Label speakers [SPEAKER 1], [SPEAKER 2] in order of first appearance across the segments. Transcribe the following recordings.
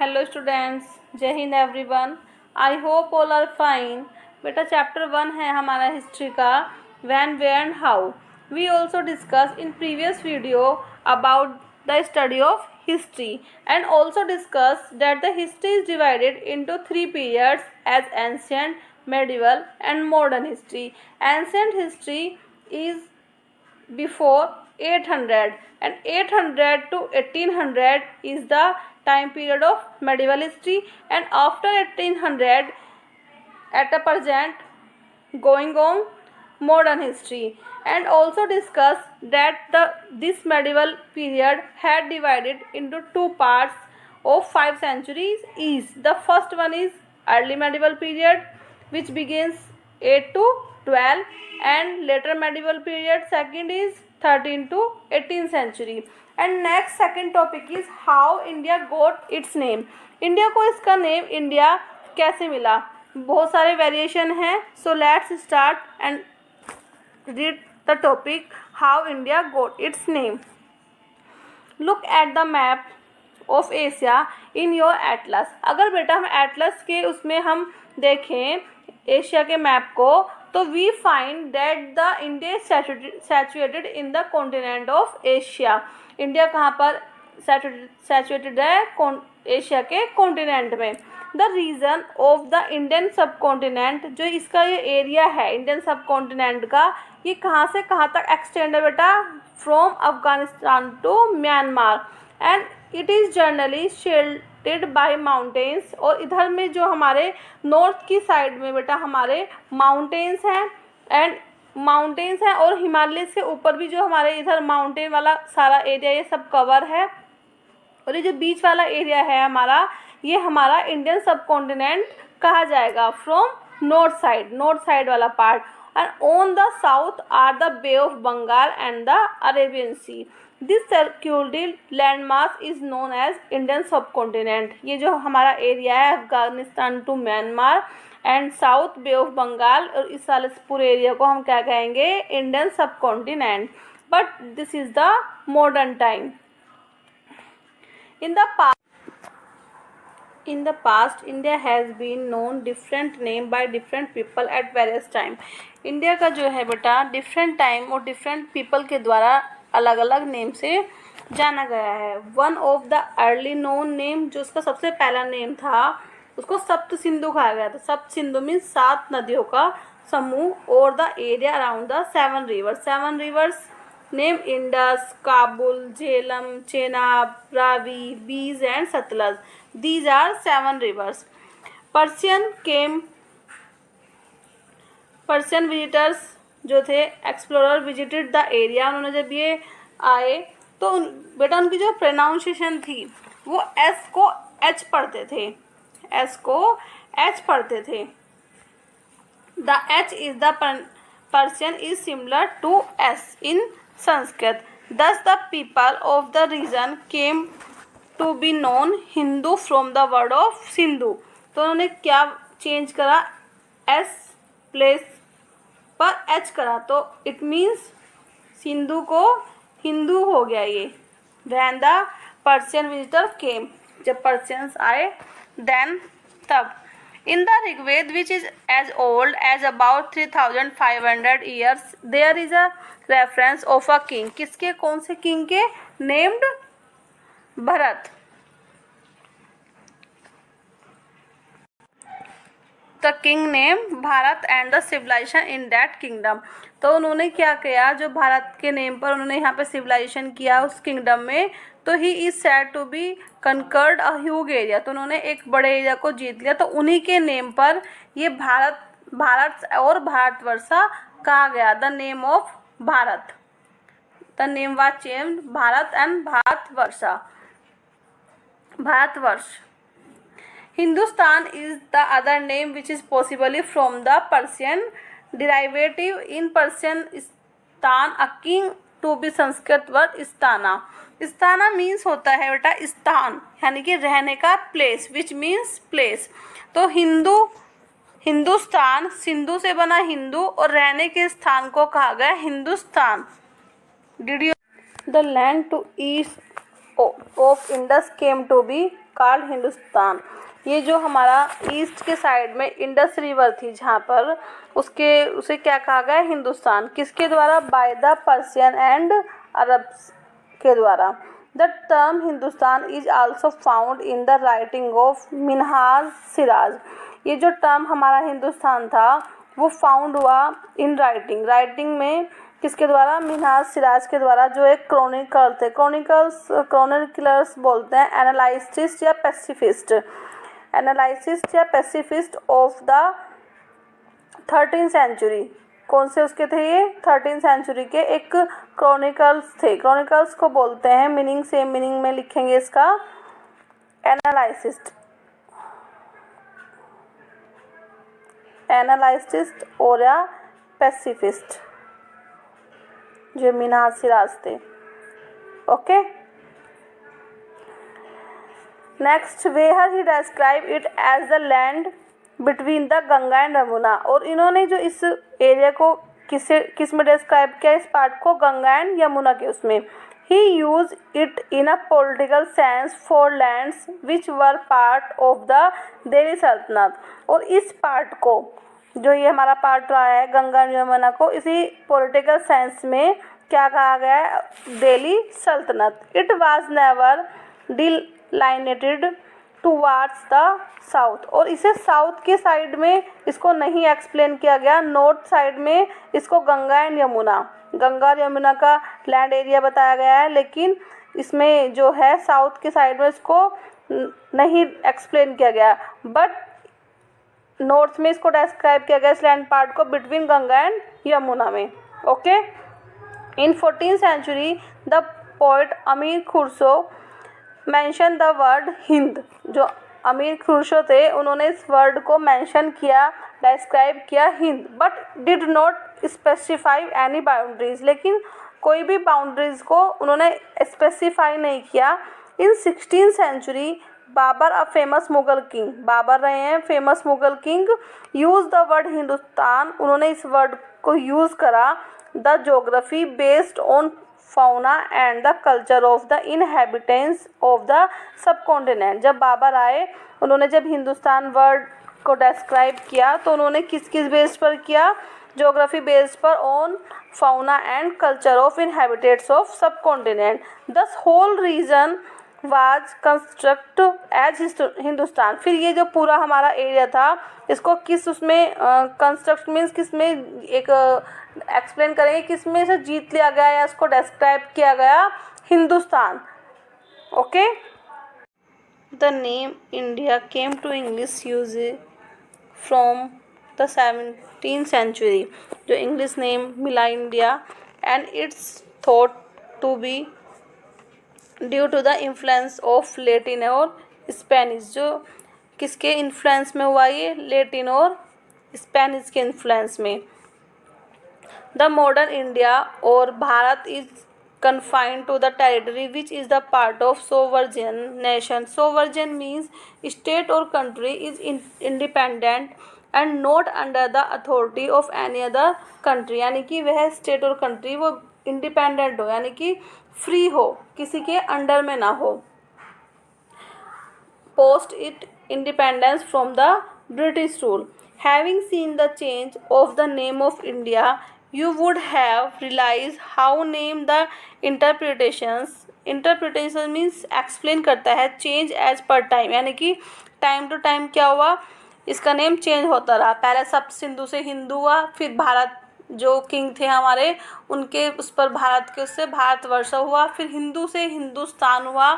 [SPEAKER 1] Hello students, जय हिंद everyone. I hope all are fine. बेटा चैप्टर 1 है हमारा हिस्ट्री का, when where and how. We also discuss in previous video about the study of history and also discuss that the history is divided into 3 periods as ancient, medieval and modern history. Ancient history is before 800 and 800 to 1800 is the time period of medieval history, and after 1800 at the present going on modern history. And also discuss that this medieval period had divided into two parts of 5 centuries each. The first one is early medieval period which begins 8 to 12, and later medieval period second is 13 to 18th century. And next second topic is how India got its name. India को इसका name India कैसे मिला? बहुत सारे variation हैं. So let's start and read the topic how India got it's name. Look at the map of Asia in your Atlas. अगर बेटा हम एटलस के उसमें हम देखें एशिया के मैप को, तो we find that the India situated in the continent of Asia. India कहाँ पर सैचुएटेड है? एशिया के कॉन्टिनेंट में. The region of the Indian subcontinent, जो इसका ये एरिया है इंडियन सब कॉन्टिनेंट का, ये कहाँ से कहाँ तक एक्सटेंड है बेटा? From Afghanistan to Myanmar. And it is generally sheltered by mountains. और इधर में जो हमारे नॉर्थ की साइड में बेटा हमारे माउंटेन्स हैं, एंड माउंटेन्स हैं, और हिमालय से ऊपर भी जो हमारे इधर माउंटेन वाला सारा एरिया ये सब कवर है. और ये जो बीच वाला एरिया है हमारा, ये हमारा इंडियन सब कॉन्टिनेंट कहा जाएगा फ्रॉम नॉर्थ साइड वाला part. And on the south are the Bay of Bengal and the Arabian Sea. This circular landmass is known as Indian subcontinent. ये जो हमारा एरिया है Afghanistan to Myanmar and south Bay of Bengal, और इस वाले पूरे area को हम क्या कहेंगे? इंडियन सब continent. But this is the modern time. In the past, India has been known different name by different people at various time. India का जो है बेटा डिफरेंट टाइम और डिफरेंट पीपल के द्वारा अलग अलग नेम से जाना गया है. One of the early known name, जो उसका सबसे पहला नेम था, उसको सप्त सिंधु कहा गया था. सप्त सिंधु मीन्स 7 नदियों का समूह, और the area around the 7 rivers. 7 rivers name Indus, Kabul, Jhelum, Chenab, Ravi, बीज and Sutlej. These are 7 rivers. Persian visitors जो थे, एक्सप्लोरर विजिटेड द एरिया. उन्होंने जब ये आए तो बेटा उनकी जो प्रोनाउंसिएशन थी वो एस को एच पढ़ते थे. The H is the Persian is similar to S in Sanskrit. Thus the people of the region came to be known Hindu from the word of Sindhu. तो उन्होंने क्या चेंज करा? एस प्लेस पर एच करा, तो इट मीन्स सिंधु को हिंदू हो गया ये. When the Persian visitor came, जब पर्शियंस आए देन तब. In the Rigveda which is as old as about 3500 years there is a reference of a king. किसके? कौन से किंग के? Named Bharat. The king name Bharat and the civilization in that kingdom. तो उन्होंने क्या किया? जो भारत के नेम पर उन्होंने यहाँ पे सिविलाइजेशन किया उस किंगडम में, तो he is said to be conquered a huge area. तो उन्होंने एक बड़े एरिया को जीत लिया. तो उन्हीं के नेम पर ये भारत और भारतवर्षा कहा गया. The name of Bharat, the name was changed Bharat and Bharatvarsh. Hindustan is the other name which is possibly from the Persian derivative. In Persian stan a king to be Sanskrit word istana. istana means होता है बेटा स्थान, यानी कि रहने का place, which means place. तो हिंदुस्तान सिंधु से बना हिंदू, और रहने के स्थान को कहा गया Hindustan. Did you the land to east of Indus came to be called Hindustan. ये जो हमारा ईस्ट के साइड में इंडस रिवर थी जहाँ पर उसे क्या कहा गया, हिंदुस्तान। किसके द्वारा, by the Persian and Arabs के द्वारा। The term Hindustan is also found in the writing of Minhaj Siraj. ये जो टर्म हमारा हिंदुस्तान था वो फाउंड हुआ इन राइटिंग में किसके द्वारा, मिनहाज सिराज के द्वारा, जो एक क्रॉनिकल थे। क्रॉनिकलर्स बोलते हैं एनालिसिस्ट या pacifist of the 13th century. कौन से उसके थे ये, 13th सेंचुरी के एक क्रॉनिकल्स थे। क्रॉनिकल्स को बोलते हैं, मीनिंग सेम मीनिंग में लिखेंगे इसका, एनालिसिस्ट और या पैसिफिस्ट, जो मिनहाज सिराज थे। Okay, next, where he describe it as the land between the Ganga and Yamuna. और इन्होंने जो इस एरिया को किस में डिस्क्राइब किया, इस पार्ट को गंगा एंड यमुना के उसमें। He use it in a political sense for lands which were part of the Delhi Sultanat. और इस पार्ट को, जो ये हमारा पार्ट रहा है गंगा एंड यमुना को, इसी पॉलिटिकल सेंस में क्या कहा गया है, Delhi Sultanat. It was never delineated towards the south. और इसे साउथ के साइड में इसको नहीं एक्सप्लेन किया गया, नॉर्थ साइड में इसको गंगा और यमुना का लैंड एरिया बताया गया है, लेकिन इसमें जो है साउथ के साइड में इसको नहीं एक्सप्लेन किया गया, बट नॉर्थ में इसको डिस्क्राइब किया गया इस लैंड पार्ट को बिटवीन गंगा एंड यमुना में। Okay, in 14th century the poet Amir Khusro mention the word Hind. जो अमीर खुसरो थे उन्होंने इस वर्ड को मेंशन किया, डिस्क्राइब किया Hind, but did not specify any boundaries. लेकिन कोई भी बाउंड्रीज को उन्होंने स्पेसिफाई नहीं किया। In 16th century Babur a famous Mughal king, Babur रहे हैं famous Mughal king, use the word Hindustan. उन्होंने इस वर्ड को यूज़ करा, the geography based on fauna and the culture of the inhabitants of the subcontinent। जब बाबर आए, उन्होंने जब हिंदुस्तान वर्ड को डिस्क्राइब किया तो उन्होंने किस बेस पर किया, ज्योग्राफी बेस्ड पर, on fauna and culture of inhabitants of subcontinent। Thus whole region was construct as Hindustan. फिर ये जो पूरा हमारा एरिया था इसको किस उसमें कंस्ट्रक्ट मीन्स किस में एक एक्सप्लेन करेंगे, किस में से जीत लिया गया या इसको डिस्क्राइब किया गया, Hindustan. Okay, the name India came to English use from the 17th century. जो इंग्लिश नेम मिला India, and it's thought to be due to the influence of Latin और स्पेनिश। जो किसके इन्फ्लुएंस में हुआ, ये लैटिन और स्पेनिश के इन्फ्लुएंस में। द मॉडर्न इंडिया और Bharat is confined to the territory which is the part of sovereign nation. Sovereign means state or country is independent and not under the authority of any other country। यानी कि वह state और country वो independent हो, यानी कि free हो, किसी के अंडर में ना हो। Post it independence from the British rule. Having seen the change of the name of India you would have realized how name the interpretation means explain करता है change as per time, यानी कि time to time क्या हुआ, इसका name change होता रहा। पहले सब सिंधु से हिंदू हुआ, फिर भारत जो किंग थे हमारे उनके उस पर भारत के उससे भारतवर्ष हुआ, फिर हिंदू से हिंदुस्तान हुआ,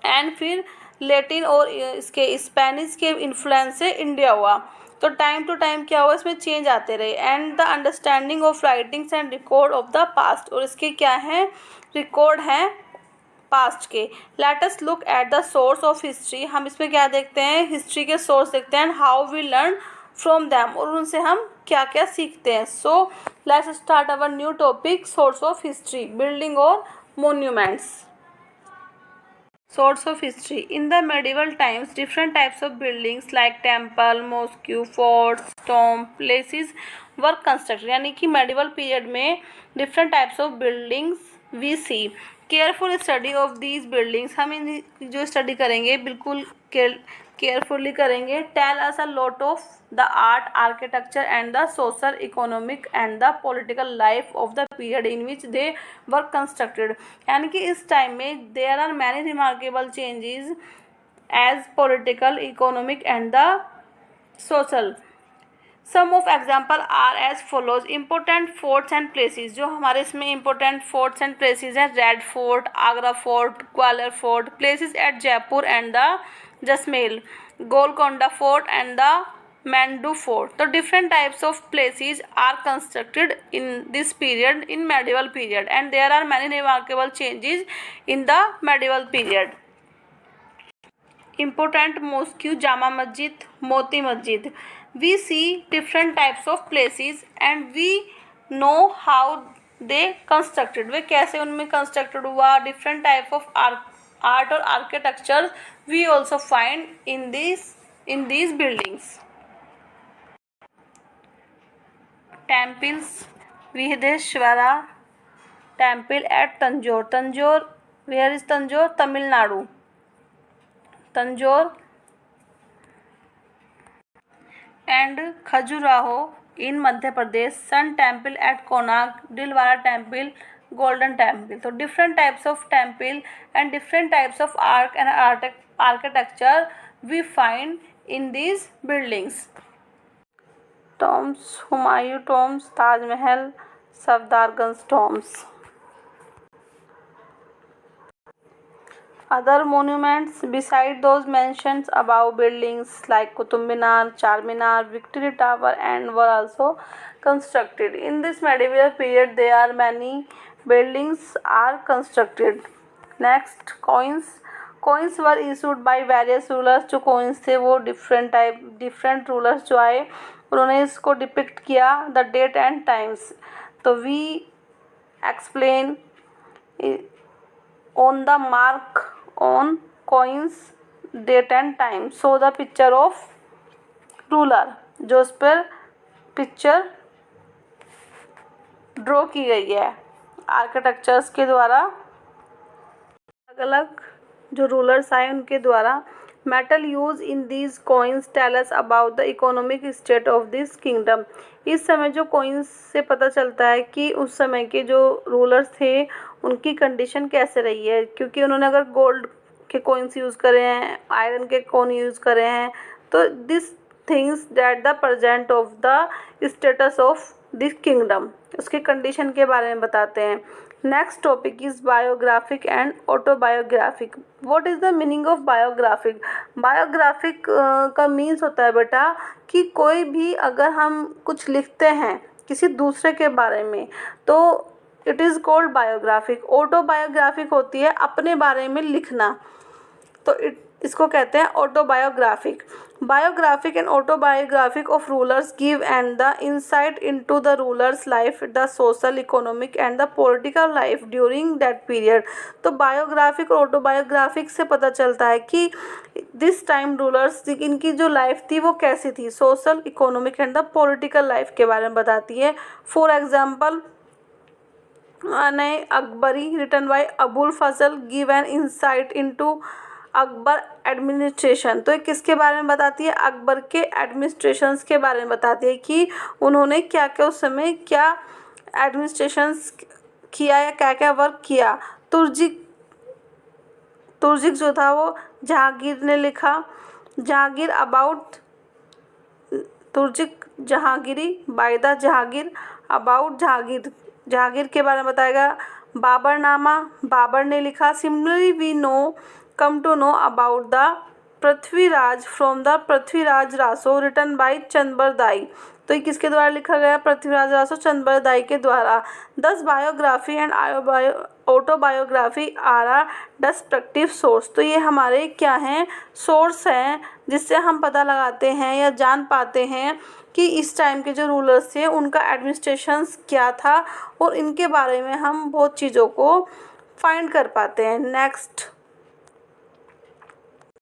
[SPEAKER 1] एंड फिर लैटिन और इसके स्पेनिश के इन्फ्लुएंस से इंडिया हुआ। तो टाइम टू टाइम क्या हुआ, इसमें चेंज आते रहे। And the understanding of writings and record of the past, और इसके क्या हैं, रिकॉर्ड हैं पास्ट के। Let us look at the source of history. हम इसमें क्या देखते हैं, हिस्ट्री के सोर्स देखते हैं, how we learn from them, और उनसे हम क्या क्या सीखते हैं। So let's start our new topic, source of history, building और monuments. Source of history. In the medieval times, different types of buildings like temple, mosque, forts, tomb, places were constructed। यानी कि medieval period में different types of buildings we see। Careful study of these buildings, हम इन जो study करेंगे बिल्कुल carefully करेंगे. Tell us a lot of the art, architecture and the social, economic and the political life of the period in which they were constructed. यानी कि इस time में there are many remarkable changes as political, economic and the social. Some of example are as follows. Important forts and places, जो हमारे इसमें important forts and places हैं, red fort, Agra fort, Gwalior fort. Places at Jaipur and the Jaisalmer, Golconda fort and the Mandu fort. तो different types of places are constructed in this period, in medieval period, and there are many remarkable changes in the medieval period. Important mosque, Jama Masjid, Moti Masjid. We see different types of places and we know how they constructed. वे कैसे उनमें constructed हुआ. Different type of art और architecture we also find in these buildings. Temples, Vihadeshwara temple at Tanjore. Tanjore, where is Tanjore? Tamil Nadu. Tanjore and Khajuraho in Madhya Pradesh. Sun temple at Konark, Dilwara temple, Golden temple. So different types of temple and different types of art and architecture we find in these buildings. Tombs, Humayun tombs, Taj Mahal, Safdarganj tombs. Other monuments beside those mentioned above, buildings like Qutub Minar, Charminar, Victory Tower and were also constructed. In this medieval period there are many buildings are constructed. Next, coins were issued by various rulers. जो coins थे वो different rulers जो आए उन्होंने इसको depict किया the date and times. तो we explain on the mark on coins date and time. show the picture of ruler, जो उस पर पिक्चर ड्रॉ की गई है आर्किटेक्चर्स के द्वारा. अलग अलग जो रूलर्स आए उनके द्वारा. Metal use in these coins tell us about the economic state of this kingdom. इस समय जो कॉइन्स से पता चलता है कि उस समय के जो रूलर्स थे उनकी कंडीशन कैसे रही है, क्योंकि उन्होंने अगर गोल्ड के कॉइन्स यूज़ करे हैं, आयरन के कॉइन यूज़ करे हैं, तो this things that the present of the status of this kingdom, उसके कंडीशन के बारे में बताते हैं. Next topic is biographic and autobiographic. What is the meaning of biographic? Biographic का मीन्स होता है बेटा कि कोई भी अगर हम कुछ लिखते हैं किसी दूसरे के बारे में तो इट इज़ कॉल्ड बायोग्राफिक. ऑटोबायोग्राफिक होती है अपने बारे में लिखना, तो इसको कहते हैं autobiographic. Biographic and autobiographic of rulers give and the insight into the rulers life, the social, economic and the political life during that period. तो बायोग्राफिक और ऑटोबायोग्राफिक से पता चलता है कि दिस टाइम रूलर्स इनकी जो लाइफ थी वो कैसी थी, social, economic and the political life के बारे में बताती है. For example, Akbari written by Abul Fazal give an insight into Akbar administration. तो ये किसके बारे में बताती है? अकबर के एडमिनिस्ट्रेशंस के बारे में बताती है कि उन्होंने क्या क्या उस समय क्या एडमिनिस्ट्रेशंस किया या क्या क्या वर्क किया. तुर्जिक जो था वो जहांगीर ने लिखा. Jahangir about Tuzuk Jahangiri by the Jahangir about Jahangir के बारे में बताएगा. बाबरनामा बाबर ने लिखा. Similarly we come to know about the Prithviraj from the Prithviraj Raso written by Chandbardai. तो ये किसके द्वारा लिखा गया? पृथ्वीराज रासो चंद्रबरदाई के द्वारा. Thus biography and autobiography are a destructive source. तो ये हमारे क्या हैं? सोर्स हैं जिससे हम पता लगाते हैं या जान पाते हैं कि इस टाइम के जो रूलर्स थे उनका एडमिनिस्ट्रेशंस क्या था और इनके बारे में हम बहुत चीज़ों को फाइंड कर पाते हैं. नेक्स्ट